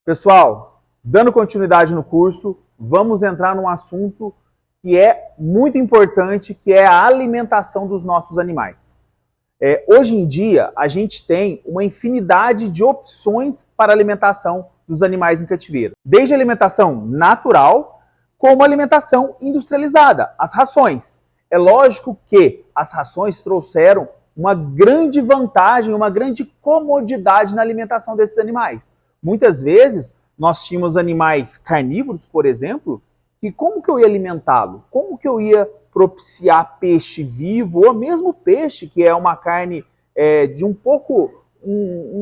Pessoal, dando continuidade no curso, vamos entrar num assunto que é muito importante, que é a alimentação dos nossos animais. Hoje em dia, a gente tem uma infinidade de opções para alimentação dos animais em cativeiro. Desde a alimentação natural, como a alimentação industrializada, as rações. É lógico que as rações trouxeram uma grande vantagem, uma grande comodidade na alimentação desses animais. Muitas vezes, nós tínhamos animais carnívoros, por exemplo, que como que eu ia alimentá-lo? Como que eu ia propiciar peixe vivo, ou mesmo peixe, que é uma carne de um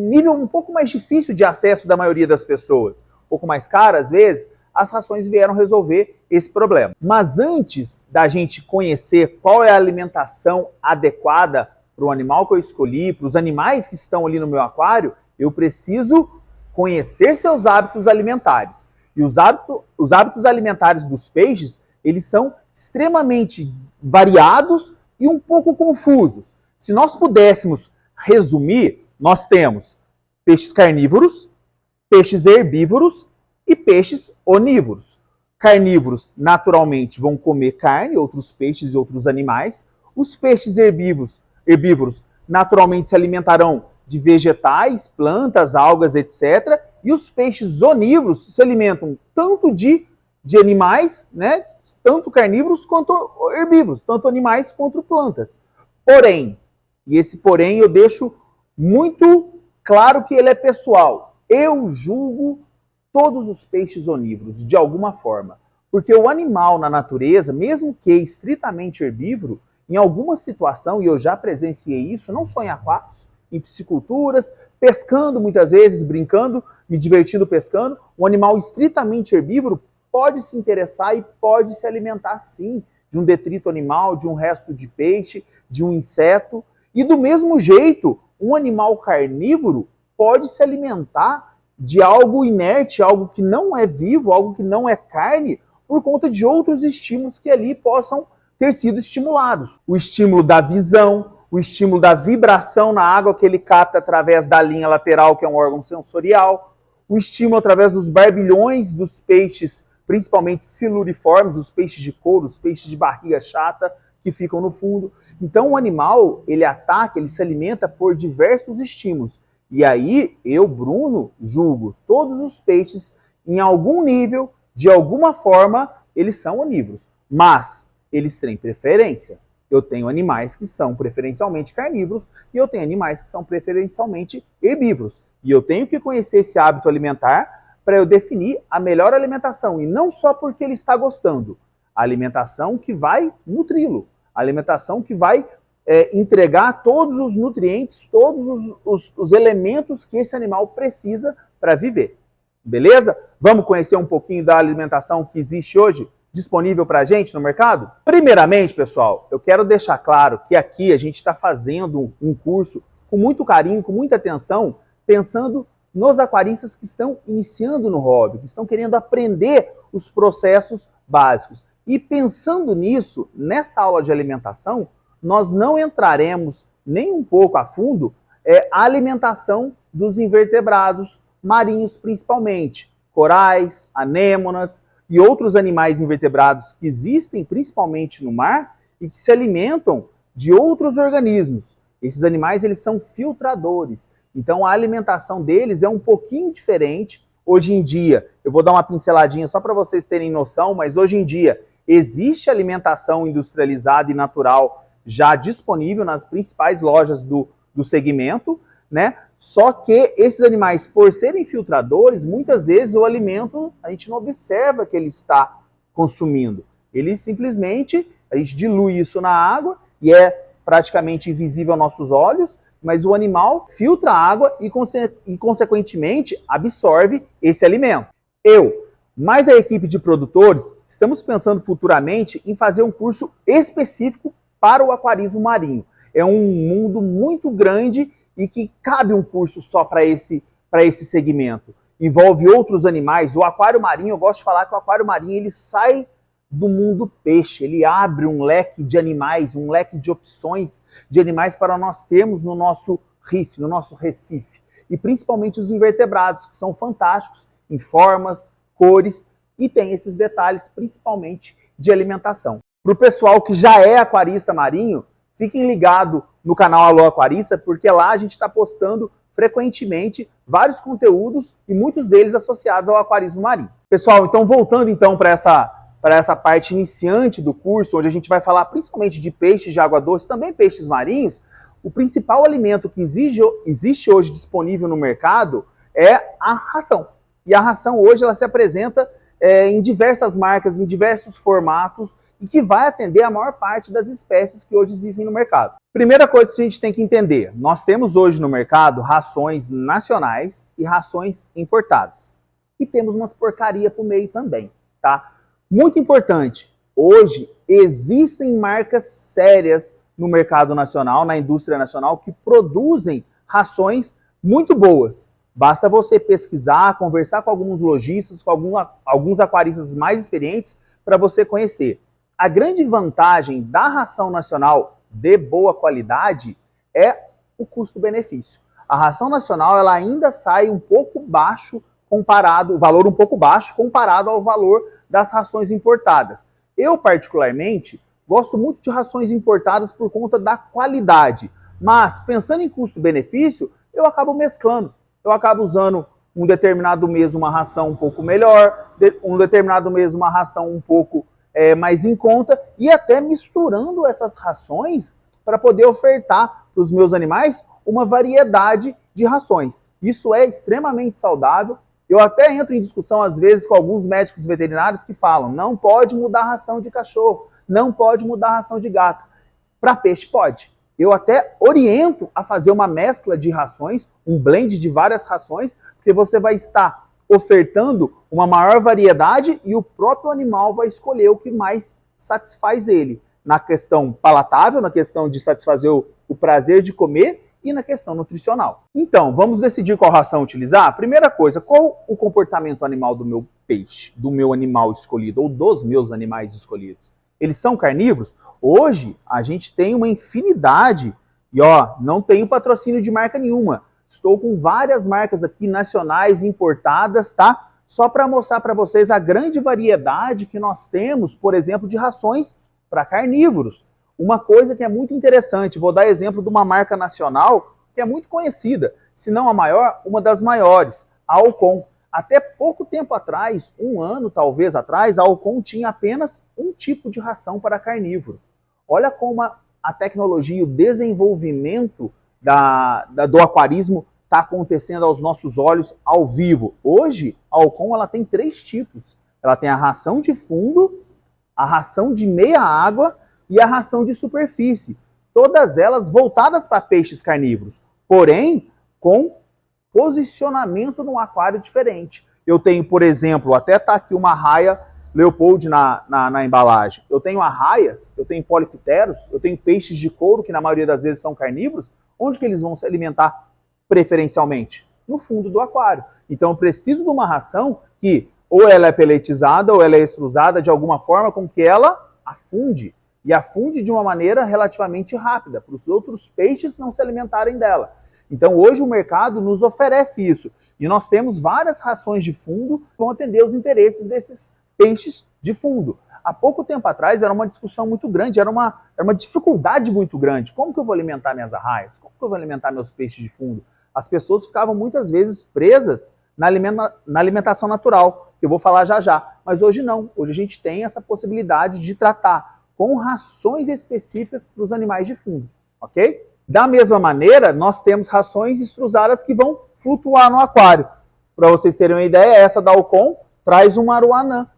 nível um pouco mais difícil de acesso da maioria das pessoas, um pouco mais cara às vezes, as rações vieram resolver esse problema. Mas antes da gente conhecer qual é a alimentação adequada para o animal que eu escolhi, para os animais que estão ali no meu aquário, eu preciso conhecer seus hábitos alimentares. E os hábitos alimentares dos peixes, eles são extremamente variados e um pouco confusos. Se nós pudéssemos resumir, nós temos peixes carnívoros, peixes herbívoros e peixes onívoros. Carnívoros, naturalmente, vão comer carne, outros peixes e outros animais. Os peixes herbívoros naturalmente se alimentarão de vegetais, plantas, algas, etc. E os peixes onívoros se alimentam tanto de animais, né, tanto carnívoros quanto herbívoros, tanto animais quanto plantas. Porém, e esse porém eu deixo muito claro que ele é pessoal, eu julgo todos os peixes onívoros, de alguma forma. Porque o animal na natureza, mesmo que estritamente herbívoro, em alguma situação, e eu já presenciei isso, não só em aquários, em pisciculturas, pescando muitas vezes, brincando, me divertindo pescando, um animal estritamente herbívoro pode se interessar e pode se alimentar sim de um detrito animal, de um resto de peixe, de um inseto. E do mesmo jeito, um animal carnívoro pode se alimentar de algo inerte, algo que não é vivo, algo que não é carne, por conta de outros estímulos que ali possam ter sido estimulados. O estímulo da visão, o estímulo da vibração na água que ele capta através da linha lateral, que é um órgão sensorial, o estímulo através dos barbilhões dos peixes, principalmente siluriformes, os peixes de couro, os peixes de barriga chata, que ficam no fundo. Então o animal, ele ataca, ele se alimenta por diversos estímulos. E aí, eu, Bruno, julgo todos os peixes, em algum nível, de alguma forma, eles são onívoros. Mas eles têm preferência. Eu tenho animais que são preferencialmente carnívoros e eu tenho animais que são preferencialmente herbívoros. E eu tenho que conhecer esse hábito alimentar para eu definir a melhor alimentação. E não só porque ele está gostando. A alimentação que vai nutri-lo. A alimentação que vai entregar todos os nutrientes, todos os elementos que esse animal precisa para viver. Beleza? Vamos conhecer um pouquinho da alimentação que existe hoje, disponível para a gente no mercado? Primeiramente, pessoal, eu quero deixar claro que aqui a gente está fazendo um curso com muito carinho, com muita atenção, pensando nos aquaristas que estão iniciando no hobby, que estão querendo aprender os processos básicos. E pensando nisso, nessa aula de alimentação, nós não entraremos nem um pouco a fundo a alimentação dos invertebrados marinhos, principalmente corais, anêmonas e outros animais invertebrados que existem principalmente no mar e que se alimentam de outros organismos. Esses animais, eles são filtradores. Então a alimentação deles é um pouquinho diferente. Hoje em dia, eu vou dar uma pinceladinha só para vocês terem noção, mas hoje em dia existe alimentação industrializada e natural já disponível nas principais lojas do segmento, né? Só que esses animais, por serem filtradores, muitas vezes o alimento a gente não observa que ele está consumindo. Ele simplesmente, a gente dilui isso na água e é praticamente invisível aos nossos olhos, mas o animal filtra a água e consequentemente, absorve esse alimento. Mais a equipe de produtores, estamos pensando futuramente em fazer um curso específico para o aquarismo marinho. É um mundo muito grande e que cabe um curso só para esse segmento. Envolve outros animais. O aquário marinho, eu gosto de falar que o aquário marinho ele sai do mundo peixe, ele abre um leque de animais, um leque de opções de animais para nós termos no nosso reef, no nosso recife. E principalmente os invertebrados, que são fantásticos em formas, cores e tem esses detalhes principalmente de alimentação. Para o pessoal que já é aquarista marinho, fiquem ligados no canal Alô Aquarista, porque lá a gente está postando frequentemente vários conteúdos e muitos deles associados ao aquarismo marinho. Pessoal, então voltando então para essa parte iniciante do curso, onde a gente vai falar principalmente de peixes de água doce, também peixes marinhos, o principal alimento que existe hoje disponível no mercado é a ração. E a ração hoje ela se apresenta em diversas marcas, em diversos formatos, e que vai atender a maior parte das espécies que hoje existem no mercado. Primeira coisa que a gente tem que entender, nós temos hoje no mercado rações nacionais e rações importadas. E temos umas porcaria pro meio também, tá? Muito importante, hoje existem marcas sérias no mercado nacional, na indústria nacional, que produzem rações muito boas. Basta você pesquisar, conversar com alguns lojistas, com alguns aquaristas mais experientes, para você conhecer. A grande vantagem da ração nacional de boa qualidade é o custo-benefício. A ração nacional ela ainda sai um pouco baixo comparado, o valor um pouco baixo comparado ao valor das rações importadas. Eu, particularmente, gosto muito de rações importadas por conta da qualidade, mas pensando em custo-benefício, eu acabo mesclando. Eu acabo usando um determinado mês uma ração um pouco melhor, um determinado mês uma ração um pouco mais em conta e até misturando essas rações para poder ofertar para os meus animais uma variedade de rações. Isso é extremamente saudável. Eu até entro em discussão às vezes com alguns médicos veterinários que falam não pode mudar a ração de cachorro, não pode mudar a ração de gato. Para peixe pode. Eu até oriento a fazer uma mescla de rações, um blend de várias rações, porque você vai estar ofertando uma maior variedade e o próprio animal vai escolher o que mais satisfaz ele. Na questão palatável, na questão de satisfazer o prazer de comer e na questão nutricional. Então, vamos decidir qual ração utilizar? Primeira coisa, qual o comportamento animal do meu peixe, do meu animal escolhido ou dos meus animais escolhidos? Eles são carnívoros? Hoje, a gente tem uma infinidade, e ó, não tenho patrocínio de marca nenhuma. Estou com várias marcas aqui nacionais importadas, tá? Só para mostrar para vocês a grande variedade que nós temos, por exemplo, de rações para carnívoros. Uma coisa que é muito interessante, vou dar exemplo de uma marca nacional que é muito conhecida, se não a maior, uma das maiores, a Alcon. Até pouco tempo atrás, um ano talvez atrás, a Alcon tinha apenas um tipo de ração para carnívoro. Olha como a tecnologia e o desenvolvimento do aquarismo está acontecendo aos nossos olhos ao vivo. Hoje, a Alcon ela tem 3 tipos. Ela tem a ração de fundo, a ração de meia água e a ração de superfície. Todas elas voltadas para peixes carnívoros, porém com posicionamento num aquário diferente. Eu tenho, por exemplo, até tá aqui uma raia Leopold na embalagem. Eu tenho arraias, eu tenho polipteros, eu tenho peixes de couro, que na maioria das vezes são carnívoros. Onde que eles vão se alimentar preferencialmente? No fundo do aquário. Então eu preciso de uma ração que ou ela é peletizada ou ela é extrusada de alguma forma com que ela afunde. E afunde de uma maneira relativamente rápida, para os outros peixes não se alimentarem dela. Então hoje o mercado nos oferece isso. E nós temos várias rações de fundo que vão atender os interesses desses peixes de fundo. Há pouco tempo atrás era uma discussão muito grande, era uma dificuldade muito grande. Como que eu vou alimentar minhas arraias? Como que eu vou alimentar meus peixes de fundo? As pessoas ficavam muitas vezes presas na alimentação natural, que eu vou falar já já. Mas hoje não. Hoje a gente tem essa possibilidade de tratar com rações específicas para os animais de fundo, ok? Da mesma maneira, nós temos rações extrusadas que vão flutuar no aquário. Para vocês terem uma ideia, essa da Alcon traz um aroanã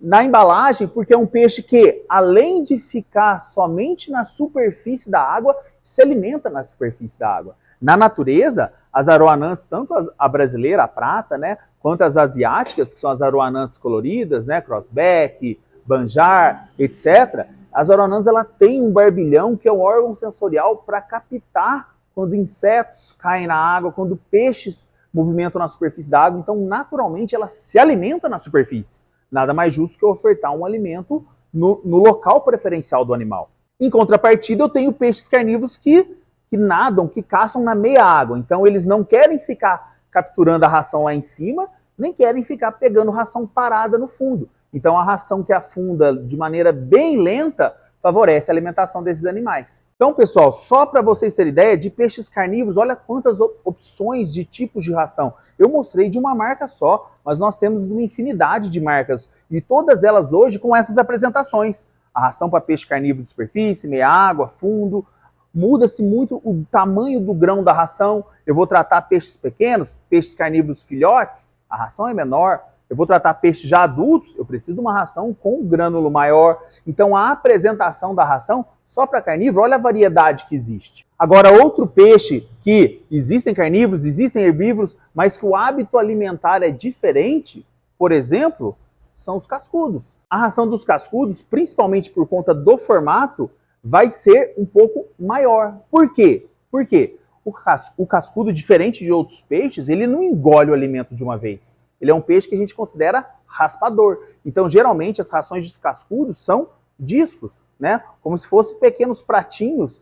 na embalagem, porque é um peixe que, além de ficar somente na superfície da água, se alimenta na superfície da água. Na natureza, as aroanãs, tanto a brasileira, a prata, né, quanto as asiáticas, que são as aroanãs coloridas, né, crossback, banjar, etc., as aroanãs ela tem um barbilhão que é um órgão sensorial para captar quando insetos caem na água, quando peixes movimentam na superfície da água. Então, naturalmente, ela se alimenta na superfície. Nada mais justo que ofertar um alimento no local preferencial do animal. Em contrapartida, eu tenho peixes carnívoros que nadam, que caçam na meia água. Então, eles não querem ficar capturando a ração lá em cima, nem querem ficar pegando ração parada no fundo. Então a ração que afunda de maneira bem lenta favorece a alimentação desses animais. Então, pessoal, só para vocês terem ideia, de peixes carnívoros, olha quantas opções de tipos de ração. Eu mostrei de uma marca só, mas nós temos uma infinidade de marcas, e todas elas hoje com essas apresentações. A ração para peixe carnívoro de superfície, meia água, fundo, muda-se muito o tamanho do grão da ração. Eu vou tratar peixes pequenos, peixes carnívoros filhotes, a ração é menor. Eu vou tratar peixes já adultos, eu preciso de uma ração com um grânulo maior. Então a apresentação da ração, só para carnívoro, olha a variedade que existe. Agora, outro peixe que existem carnívoros, existem herbívoros, mas que o hábito alimentar é diferente, por exemplo, são os cascudos. A ração dos cascudos, principalmente por conta do formato, vai ser um pouco maior. Por quê? Porque o cascudo, diferente de outros peixes, ele não engole o alimento de uma vez. Ele é um peixe que a gente considera raspador. Então, geralmente, as rações de cascudos são discos, né? Como se fossem pequenos pratinhos,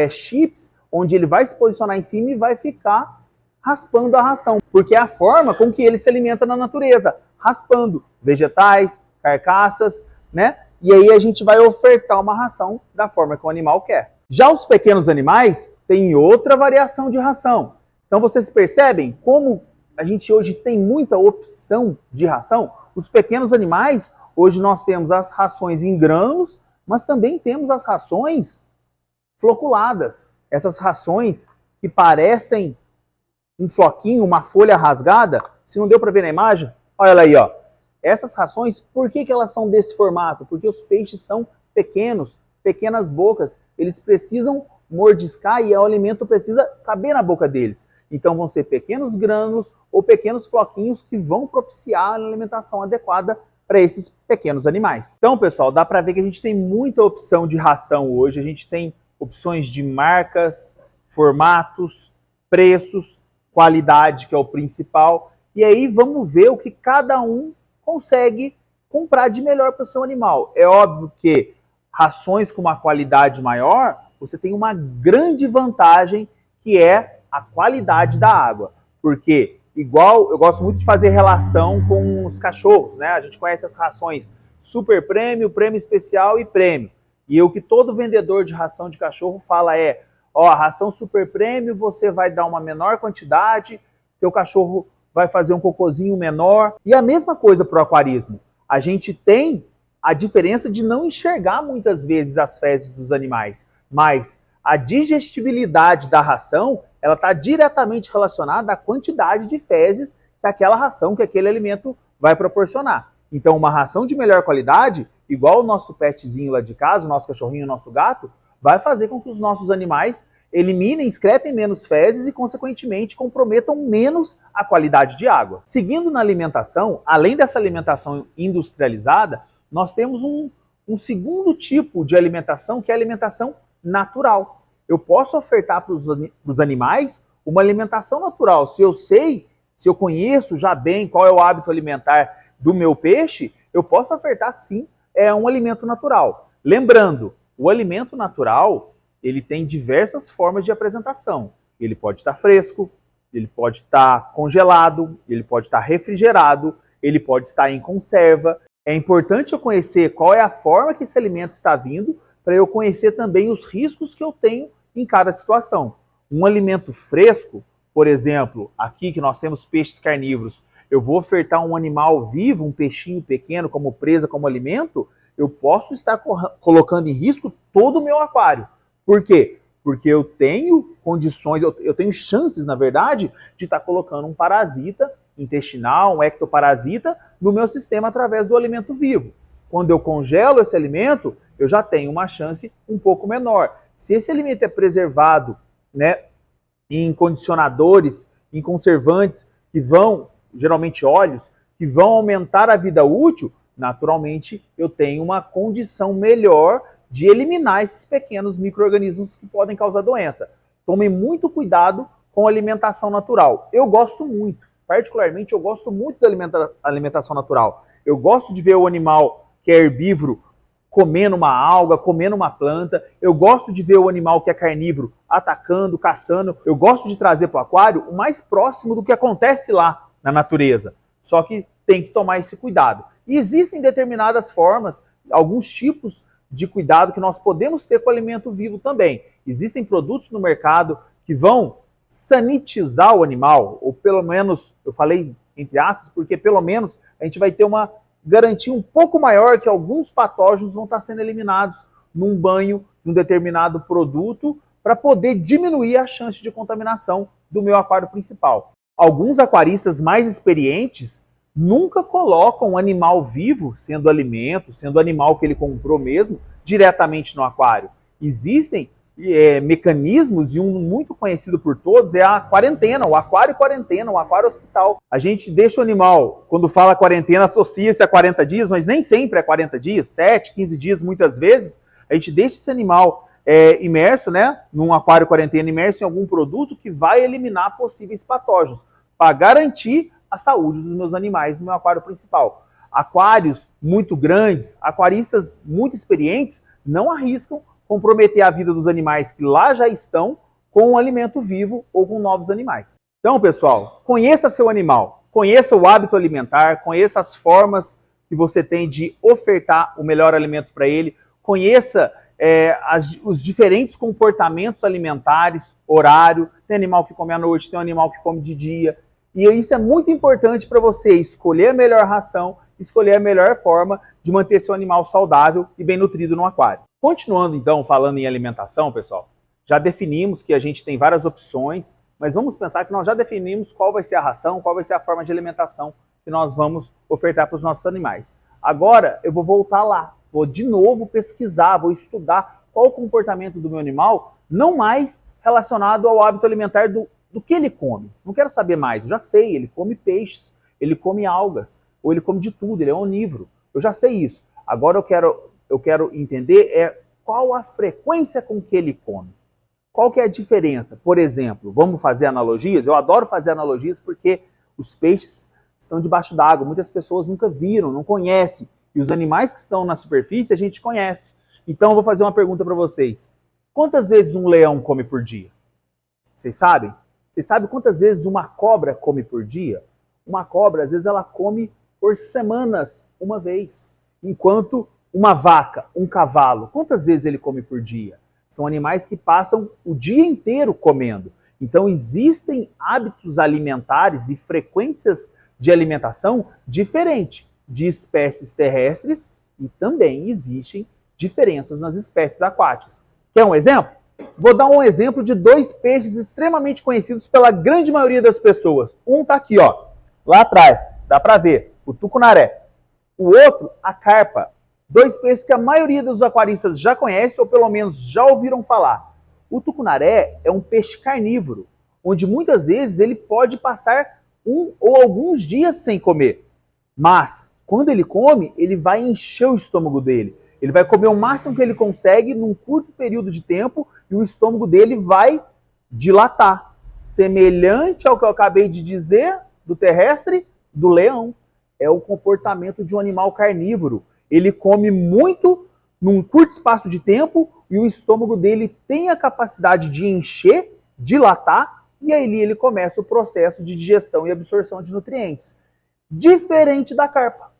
chips, onde ele vai se posicionar em cima e vai ficar raspando a ração. Porque é a forma com que ele se alimenta na natureza, raspando vegetais, carcaças, né? E aí a gente vai ofertar uma ração da forma que o animal quer. Já os pequenos animais têm outra variação de ração. Então, vocês percebem como a gente hoje tem muita opção de ração? Os pequenos animais, hoje nós temos as rações em grãos, mas também temos as rações floculadas. Essas rações que parecem um floquinho, uma folha rasgada. Se não deu para ver na imagem, olha ela aí, ó. Essas rações, por que elas são desse formato? Porque os peixes são pequenos, pequenas bocas. Eles precisam mordiscar e o alimento precisa caber na boca deles. Então vão ser pequenos grânulos ou pequenos floquinhos que vão propiciar a alimentação adequada para esses pequenos animais. Então, pessoal, dá para ver que a gente tem muita opção de ração hoje. A gente tem opções de marcas, formatos, preços, qualidade, que é o principal. E aí vamos ver o que cada um consegue comprar de melhor para o seu animal. É óbvio que rações com uma qualidade maior, você tem uma grande vantagem, que é a qualidade da água. Porque, igual, eu gosto muito de fazer relação com os cachorros, né? A gente conhece as rações super prêmio, prêmio especial e prêmio. E o que todo vendedor de ração de cachorro fala é, ó, a ração super prêmio você vai dar uma menor quantidade, teu cachorro vai fazer um cocôzinho menor. E a mesma coisa para o aquarismo. A gente tem a diferença de não enxergar muitas vezes as fezes dos animais, mas a digestibilidade da ração, ela está diretamente relacionada à quantidade de fezes que aquela ração, que aquele alimento vai proporcionar. Então, uma ração de melhor qualidade, igual o nosso petzinho lá de casa, o nosso cachorrinho, o nosso gato, vai fazer com que os nossos animais eliminem, excretem menos fezes e, consequentemente, comprometam menos a qualidade de água. Seguindo na alimentação, além dessa alimentação industrializada, nós temos um segundo tipo de alimentação, que é a alimentação natural. Eu posso ofertar para os animais uma alimentação natural. Se eu sei, se eu conheço já bem qual é o hábito alimentar do meu peixe, eu posso ofertar sim um alimento natural. Lembrando, o alimento natural, ele tem diversas formas de apresentação. Ele pode estar fresco, ele pode estar congelado, ele pode estar refrigerado, ele pode estar em conserva. É importante eu conhecer qual é a forma que esse alimento está vindo, para eu conhecer também os riscos que eu tenho em cada situação. Um alimento fresco, por exemplo, aqui que nós temos peixes carnívoros, eu vou ofertar um animal vivo, um peixinho pequeno como presa, como alimento, eu posso estar colocando em risco todo o meu aquário. Por quê? Porque eu tenho condições, eu tenho chances, na verdade, de estar colocando um parasita intestinal, um ectoparasita, no meu sistema através do alimento vivo. Quando eu congelo esse alimento, eu já tenho uma chance um pouco menor. Se esse alimento é preservado, né, em condicionadores, em conservantes, que vão, geralmente óleos, que vão aumentar a vida útil, naturalmente eu tenho uma condição melhor de eliminar esses pequenos micro-organismos que podem causar doença. Tomem muito cuidado com a alimentação natural. Eu gosto muito, particularmente eu gosto muito da alimentação natural. Eu gosto de ver o animal que é herbívoro comendo uma alga, comendo uma planta. Eu gosto de ver o animal que é carnívoro atacando, caçando. Eu gosto de trazer para o aquário o mais próximo do que acontece lá na natureza. Só que tem que tomar esse cuidado. E existem determinadas formas, alguns tipos de cuidado que nós podemos ter com o alimento vivo também. Existem produtos no mercado que vão sanitizar o animal, ou pelo menos, eu falei entre aspas, porque pelo menos a gente vai ter uma garantia um pouco maior que alguns patógenos vão estar sendo eliminados num banho de um determinado produto para poder diminuir a chance de contaminação do meu aquário principal. Alguns aquaristas mais experientes nunca colocam um animal vivo, sendo alimento, sendo animal que ele comprou mesmo, diretamente no aquário. Existem mecanismos, e um muito conhecido por todos é a quarentena, o aquário quarentena, o aquário hospital. A gente deixa o animal, quando fala quarentena, associa-se a 40 dias, mas nem sempre é 40 dias, 7, 15 dias muitas vezes. A gente deixa esse animal imerso, né, num aquário quarentena, imerso em algum produto que vai eliminar possíveis patógenos, para garantir a saúde dos meus animais no meu aquário principal. Aquários muito grandes, aquaristas muito experientes, não arriscam comprometer a vida dos animais que lá já estão com um alimento vivo ou com novos animais. Então, pessoal, conheça seu animal, conheça o hábito alimentar, conheça as formas que você tem de ofertar o melhor alimento para ele, conheça os diferentes comportamentos alimentares, horário, tem animal que come à noite, tem um animal que come de dia, e isso é muito importante para você escolher a melhor ração, escolher a melhor forma de manter seu animal saudável e bem nutrido no aquário. Continuando então, falando em alimentação, pessoal, já definimos que a gente tem várias opções, mas vamos pensar que nós já definimos qual vai ser a ração, qual vai ser a forma de alimentação que nós vamos ofertar para os nossos animais. Agora eu vou voltar lá, vou de novo pesquisar, vou estudar qual o comportamento do meu animal, não mais relacionado ao hábito alimentar do que ele come. Não quero saber mais, eu já sei, ele come peixes, ele come algas, ou ele come de tudo, ele é onívoro. Eu já sei isso. Agora eu quero entender qual a frequência com que ele come. Qual que é a diferença? Por exemplo, vamos fazer analogias? Eu adoro fazer analogias porque os peixes estão debaixo d'água. Muitas pessoas nunca viram, não conhecem. E os animais que estão na superfície a gente conhece. Então eu vou fazer uma pergunta para vocês. Quantas vezes um leão come por dia? Vocês sabem? Vocês sabem quantas vezes uma cobra come por dia? Uma cobra, às vezes, ela come por semanas, uma vez. Enquanto uma vaca, um cavalo, quantas vezes ele come por dia? São animais que passam o dia inteiro comendo. Então, existem hábitos alimentares e frequências de alimentação diferentes de espécies terrestres e também existem diferenças nas espécies aquáticas. Quer um exemplo? Vou dar um exemplo de dois peixes extremamente conhecidos pela grande maioria das pessoas. Um tá aqui, ó, lá atrás, dá para ver, o tucunaré. O outro, a carpa. Dois peixes que a maioria dos aquaristas já conhece ou pelo menos já ouviram falar. O tucunaré é um peixe carnívoro, onde muitas vezes ele pode passar um ou alguns dias sem comer. Mas, quando ele come, ele vai encher o estômago dele. Ele vai comer o máximo que ele consegue num curto período de tempo e o estômago dele vai dilatar. Semelhante ao que eu acabei de dizer do terrestre, do leão. É o comportamento de um animal carnívoro. Ele come muito num curto espaço de tempo e o estômago dele tem a capacidade de encher, dilatar, e aí ele começa o processo de digestão e absorção de nutrientes. Diferente da carpa.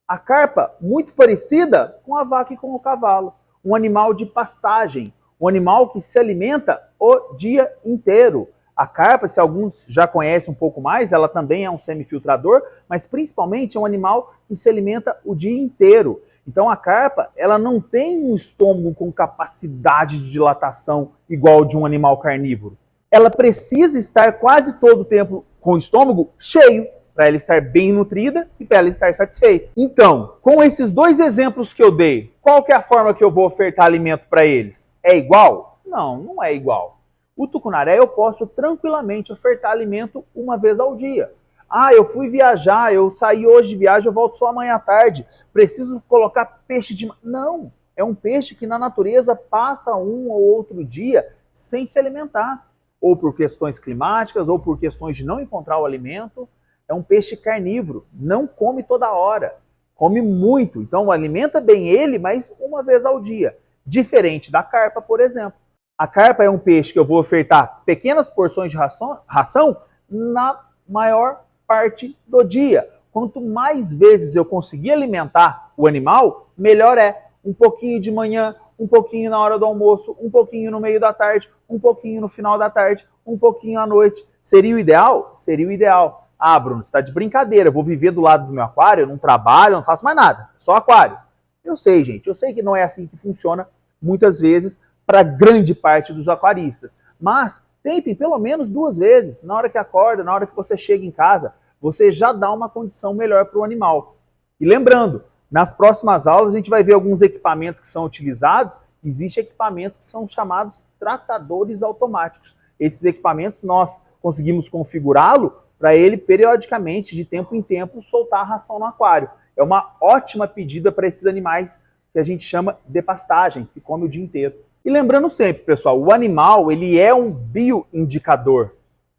A carpa, muito parecida com a vaca e com o cavalo. Um animal de pastagem, um animal que se alimenta o dia inteiro. A carpa, se alguns já conhecem um pouco mais, ela também é um semifiltrador, mas principalmente é um animal que se alimenta o dia inteiro. Então a carpa, ela não tem um estômago com capacidade de dilatação igual ao de um animal carnívoro. Ela precisa estar quase todo o tempo com o estômago cheio, para ela estar bem nutrida e para ela estar satisfeita. Então, com esses dois exemplos que eu dei, qual que é a forma que eu vou ofertar alimento para eles? É igual? Não, não é igual. O tucunaré eu posso tranquilamente ofertar alimento uma vez ao dia. Ah, eu fui viajar, eu saí hoje de viagem, eu volto só amanhã à tarde. Preciso colocar peixe de... Não, é um peixe que na natureza passa um ou outro dia sem se alimentar. Ou por questões climáticas, ou por questões de não encontrar o alimento. É um peixe carnívoro, não come toda hora, come muito. Então alimenta bem ele, mas uma vez ao dia. Diferente da carpa, por exemplo. A carpa é um peixe que eu vou ofertar pequenas porções de ração na maior parte do dia. quanto mais vezes eu conseguir alimentar o animal, melhor é. Um pouquinho de manhã, um pouquinho na hora do almoço, um pouquinho no meio da tarde, um pouquinho no final da tarde, um pouquinho à noite. Seria o ideal? Seria o ideal. Ah, Bruno, você está de brincadeira, eu vou viver do lado do meu aquário, eu não trabalho, eu não faço mais nada, só aquário. Eu sei, gente, eu sei que não é assim que funciona muitas vezes para grande parte dos aquaristas. Mas tentem pelo menos 2 vezes, na hora que acorda, na hora que você chega em casa, você já dá uma condição melhor para o animal. E lembrando, nas próximas aulas a gente vai ver alguns equipamentos que são utilizados. Existem equipamentos que são chamados tratadores automáticos. Esses equipamentos nós conseguimos configurá-lo para ele periodicamente, de tempo em tempo, soltar a ração no aquário. É uma ótima pedida para esses animais que a gente chama de pastagem, que come o dia inteiro. E lembrando sempre, pessoal, o animal ele é um bioindicador.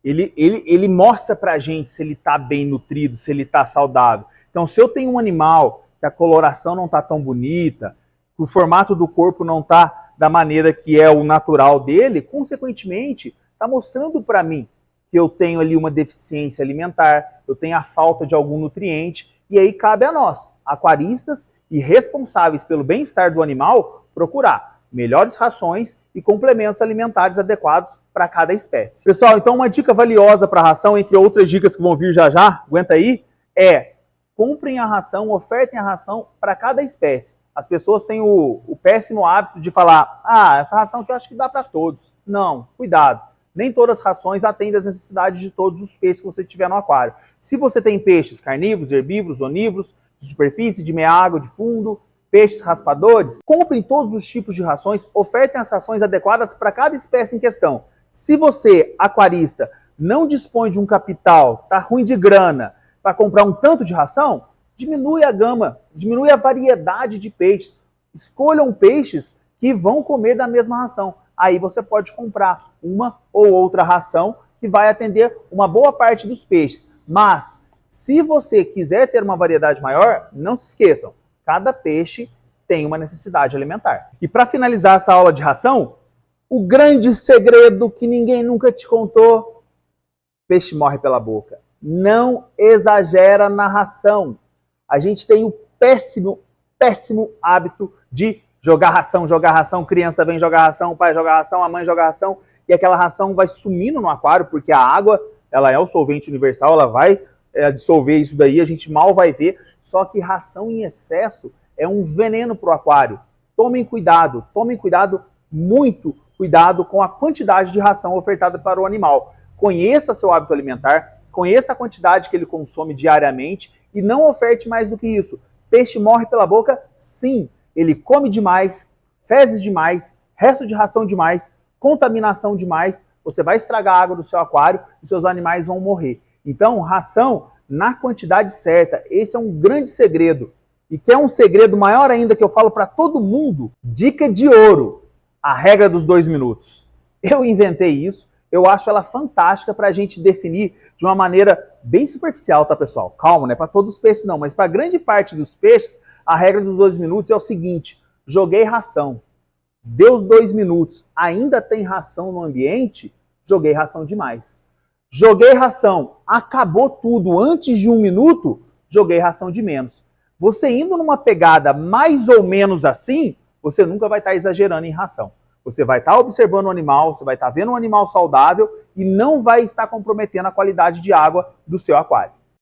Ele mostra para a gente se ele está bem nutrido, se ele está saudável. Então, se eu tenho um animal que a coloração não está tão bonita, que o formato do corpo não está da maneira que é o natural dele, consequentemente, está mostrando para mim que eu tenho ali uma deficiência alimentar, eu tenho a falta de algum nutriente, e aí cabe a nós, aquaristas e responsáveis pelo bem-estar do animal, procurar melhores rações e complementos alimentares adequados para cada espécie. Pessoal, então uma dica valiosa para a ração, entre outras dicas que vão vir já já, aguenta aí, é comprem a ração, ofertem a ração para cada espécie. As pessoas têm o péssimo hábito de falar, essa ração que eu acho que dá para todos. Não, cuidado. Nem todas as rações atendem às necessidades de todos os peixes que você tiver no aquário. Se você tem peixes carnívoros, herbívoros, onívoros, de superfície, de meia água, de fundo, peixes raspadores, comprem todos os tipos de rações, ofertem as rações adequadas para cada espécie em questão. Se você, aquarista, não dispõe de um capital, está ruim de grana, para comprar um tanto de ração, diminui a gama, diminui a variedade de peixes. Escolham peixes que vão comer da mesma ração. Aí você pode comprar uma ou outra ração que vai atender uma boa parte dos peixes. Mas, se você quiser ter uma variedade maior, não se esqueçam, cada peixe tem uma necessidade alimentar. E para finalizar essa aula de ração, o grande segredo que ninguém nunca te contou, peixe morre pela boca. Não exagera na ração. A gente tem o péssimo hábito de jogar ração, criança vem jogar ração, pai joga ração, a mãe joga ração, e aquela ração vai sumindo no aquário, porque a água, ela é o solvente universal, ela vai dissolver isso daí, a gente mal vai ver, só que ração em excesso é um veneno para o aquário. Tomem cuidado, muito cuidado com a quantidade de ração ofertada para o animal. Conheça seu hábito alimentar, conheça a quantidade que ele consome diariamente e não oferte mais do que isso. Peixe morre pela boca? Sim. Ele come demais, fezes demais, resto de ração demais, contaminação demais, você vai estragar a água do seu aquário e seus animais vão morrer. Então, ração na quantidade certa, esse é um grande segredo. E que é um segredo maior ainda que eu falo para todo mundo, dica de ouro, a regra dos 2 minutos. Eu inventei isso, eu acho ela fantástica para a gente definir de uma maneira bem superficial, tá, pessoal? Calma, não é para todos os peixes não, mas para grande parte dos peixes, a regra dos 2 minutos é o seguinte: joguei ração, deu 2 minutos, ainda tem ração no ambiente, joguei ração demais. Joguei ração, acabou tudo antes de 1 minuto, joguei ração de menos. Você indo numa pegada mais ou menos assim, você nunca vai estar exagerando em ração. Você vai estar observando o animal, você vai estar vendo um animal saudável e não vai estar comprometendo a qualidade de água do seu aquário.